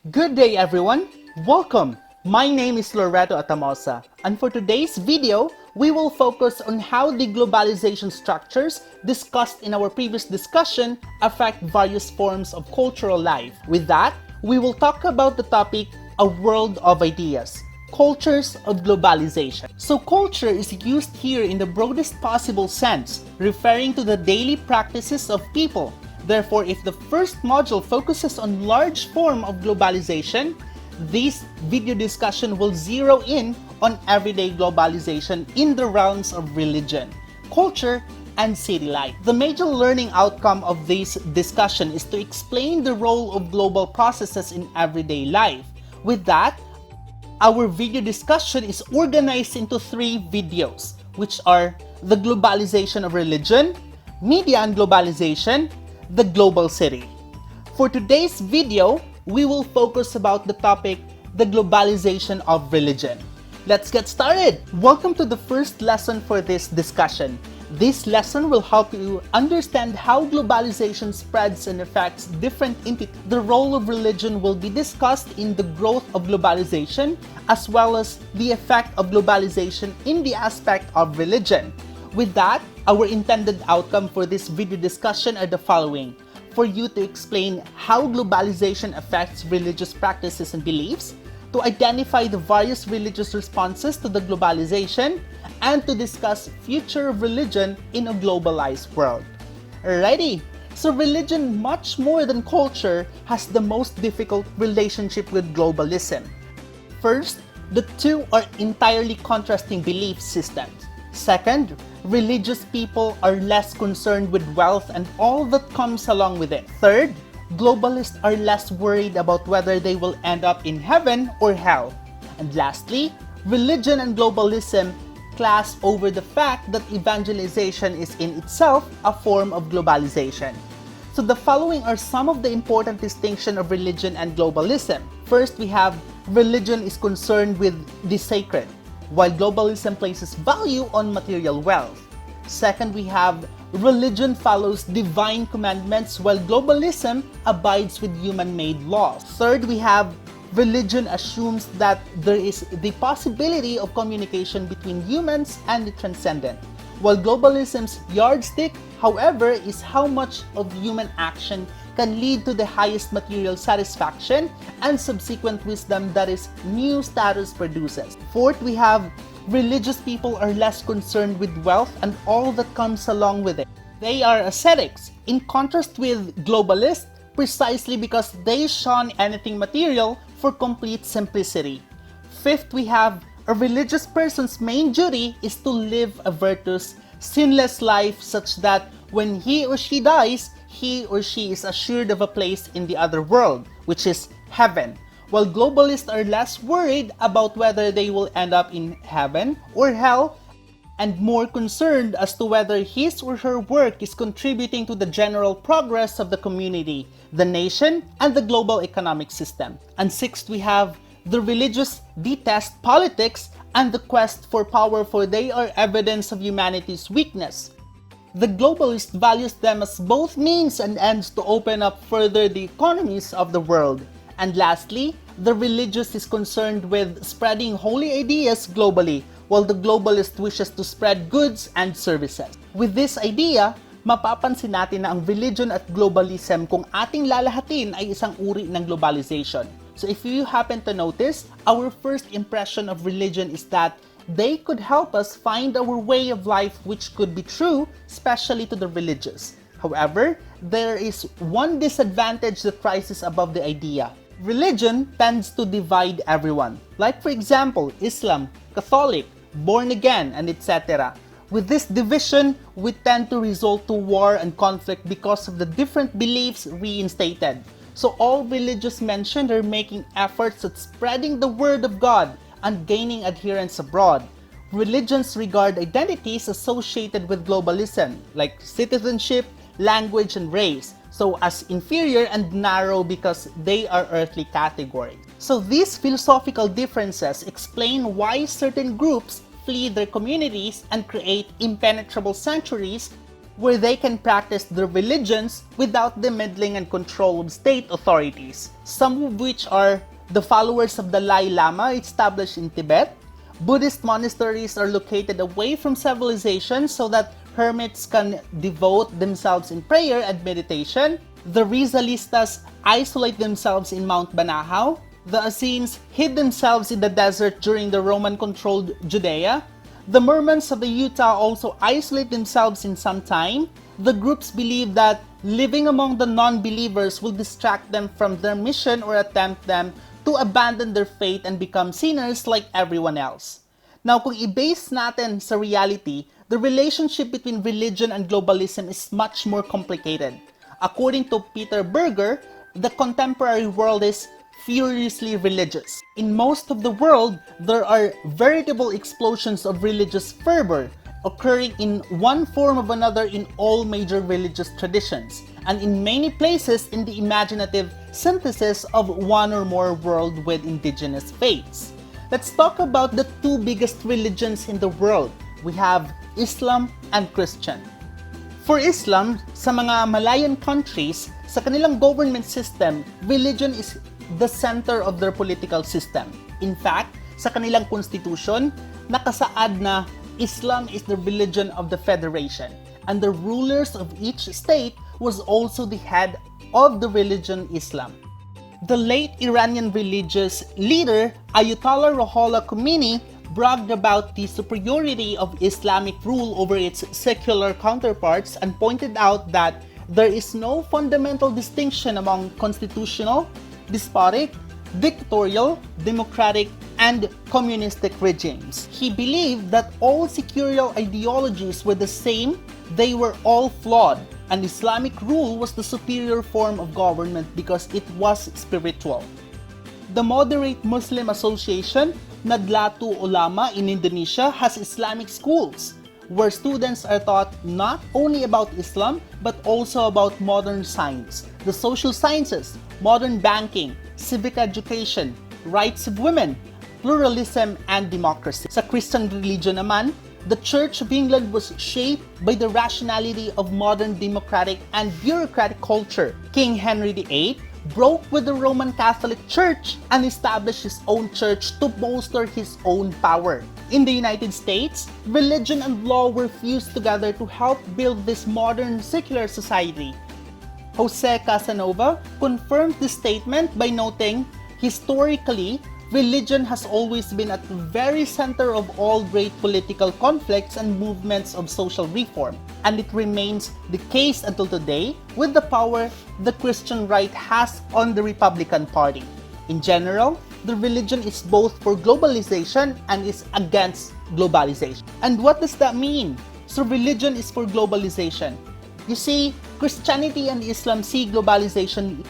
Good day everyone! Welcome! My name is Loreto Atamosa, and for today's video, we will focus on how the globalization structures discussed in our previous discussion affect various forms of cultural life. With that, we will talk about the topic, a world of ideas, cultures of globalization. So culture is used here in the broadest possible sense, referring to the daily practices of people. Therefore, if the first module focuses on large form of globalization, this video discussion will zero in on everyday globalization in the realms of religion, culture, and city life. The major learning outcome of this discussion is to explain the role of global processes in everyday life. With that, our video discussion is organized into 3 videos, which are the globalization of religion, media and globalization, the global city. For today's video, we will focus about the topic, the globalization of religion. Let's get started! Welcome to the first lesson for this discussion. This lesson will help you understand how globalization spreads and affects different entities. The role of religion will be discussed in the growth of globalization, as well as the effect of globalization in the aspect of religion. With that, our intended outcome for this video discussion are the following. For you to explain how globalization affects religious practices and beliefs, to identify the various religious responses to the globalization, and to discuss future of religion in a globalized world. Alrighty, so religion, much more than culture, has the most difficult relationship with globalism. First, the two are entirely contrasting belief systems. Second, religious people are less concerned with wealth and all that comes along with it. Third, globalists are less worried about whether they will end up in heaven or hell. And lastly, religion and globalism clash over the fact that evangelization is in itself a form of globalization. So the following are some of the important distinctions of religion and globalism. First, we have religion is concerned with the sacred, while globalism places value on material wealth. Second, we have religion follows divine commandments while globalism abides with human-made laws. Third, we have religion assumes that there is the possibility of communication between humans and the transcendent, while globalism's yardstick, however, is how much of human action can lead to the highest material satisfaction and subsequent wisdom that is new status produces. Fourth, we have religious people are less concerned with wealth and all that comes along with it. They are ascetics, in contrast with globalists, precisely because they shun anything material for complete simplicity. Fifth, we have a religious person's main duty is to live a virtuous, sinless life such that when he or she dies, he or she is assured of a place in the other world, which is heaven. While globalists are less worried about whether they will end up in heaven or hell, and more concerned as to whether his or her work is contributing to the general progress of the community, the nation, and the global economic system. And sixth, we have the religious detest politics and the quest for power, for they are evidence of humanity's weakness. The globalist values them as both means and ends to open up further the economies of the world. And lastly, the religious is concerned with spreading holy ideas globally, while the globalist wishes to spread goods and services. With this idea, mapapansin natin na ang religion at globalism kung ating lalahatin ay isang uri ng globalization. So if you happen to notice, our first impression of religion is that they could help us find our way of life which could be true, especially to the religious. However, there is one disadvantage that rises above the idea. Religion tends to divide everyone. Like for example, Islam, Catholic, born again, and etc. With this division, we tend to resort to war and conflict because of the different beliefs reinstated. So all religious mentioned are making efforts at spreading the word of God and gaining adherents abroad. Religions regard identities associated with globalism, like citizenship, language, and race, so as inferior and narrow because they are earthly categories. So these philosophical differences explain why certain groups flee their communities and create impenetrable sanctuaries, where they can practice their religions without the meddling and control of state authorities, some of which are the followers of the Dalai Lama established in Tibet. Buddhist monasteries are located away from civilization so that hermits can devote themselves in prayer and meditation. The Rizalistas isolate themselves in Mount Banahaw. The Essenes hid themselves in the desert during the Roman-controlled Judea. The Mormons of the Utah also isolate themselves in some time. The groups believe that living among the non-believers will distract them from their mission or attempt them to abandon their faith and become sinners like everyone else. Now, kung i-base natin sa reality, the relationship between religion and globalism is much more complicated. According to Peter Berger, the contemporary world is furiously religious. In most of the world, there are veritable explosions of religious fervor occurring in one form or another in all major religious traditions, and in many places in the imaginative synthesis of one or more world with indigenous faiths. Let's talk about the two biggest religions in the world. We have Islam and Christian. For Islam, sa mga Malayan countries, sa kanilang government system, religion is the center of their political system. In fact, sa kanilang constitution, nakasaad na Islam is the religion of the federation, and the rulers of each state was also the head of the religion Islam. The late Iranian religious leader Ayatollah Ruhollah Khomeini bragged about the superiority of Islamic rule over its secular counterparts and pointed out that there is no fundamental distinction among constitutional, despotic, dictatorial, democratic, and communistic regimes. He believed that all secular ideologies were the same, they were all flawed, and Islamic rule was the superior form of government because it was spiritual. The Moderate Muslim Association, Nadlatul Ulama in Indonesia, has Islamic schools where students are taught not only about Islam but also about modern science, the social sciences, modern banking, civic education, rights of women, pluralism, and democracy. Sa Christian religion naman, the Church of England was shaped by the rationality of modern democratic and bureaucratic culture. King Henry VIII broke with the Roman Catholic Church and established his own church to bolster his own power. In the United States, religion and law were fused together to help build this modern secular society. Jose Casanova confirmed this statement by noting, historically, religion has always been at the very center of all great political conflicts and movements of social reform, and it remains the case until today with the power the Christian right has on the Republican Party. In general, the religion is both for globalization and is against globalization. And what does that mean? So religion is for globalization. You see, Christianity and Islam see globalization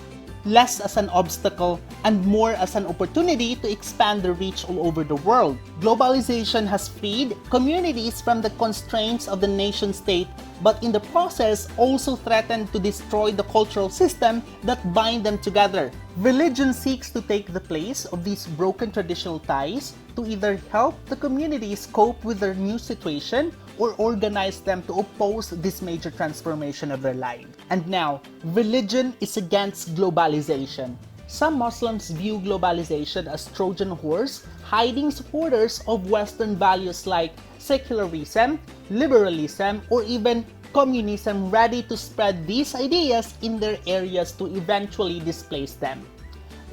less as an obstacle and more as an opportunity to expand their reach all over the world. Globalization has freed communities from the constraints of the nation-state, but in the process also threatened to destroy the cultural system that bind them together. Religion seeks to take the place of these broken traditional ties to either help the communities cope with their new situation or organize them to oppose this major transformation of their lives. And now, religion is against globalization. Some Muslims view globalization as Trojan horse, hiding supporters of Western values like secularism, liberalism, or even communism, ready to spread these ideas in their areas to eventually displace them.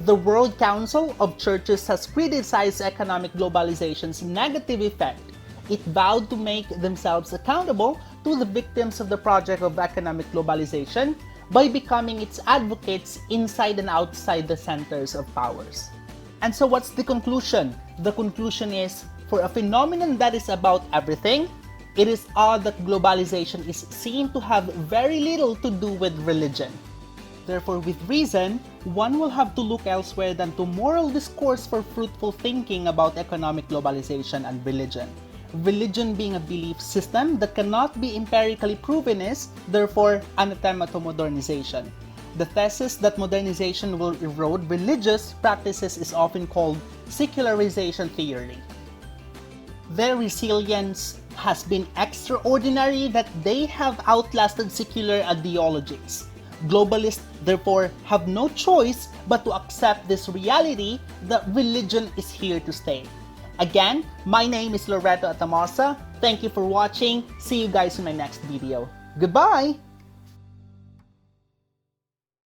The World Council of Churches has criticized economic globalization's negative effect. It vowed to make themselves accountable to the victims of the project of economic globalization by becoming its advocates inside and outside the centers of powers. And so what's the conclusion? The conclusion is, for a phenomenon that is about everything, it is odd that globalization is seen to have very little to do with religion. Therefore, with reason, one will have to look elsewhere than to moral discourse for fruitful thinking about economic globalization and religion. Religion being a belief system that cannot be empirically proven is, therefore, anathema to modernization. The thesis that modernization will erode religious practices is often called secularization theory. Their resilience has been extraordinary that they have outlasted secular ideologies. Globalists, therefore, have no choice but to accept this reality that religion is here to stay. Again, my name is Loreto Atamosa. Thank you for watching. See you guys in my next video. Goodbye!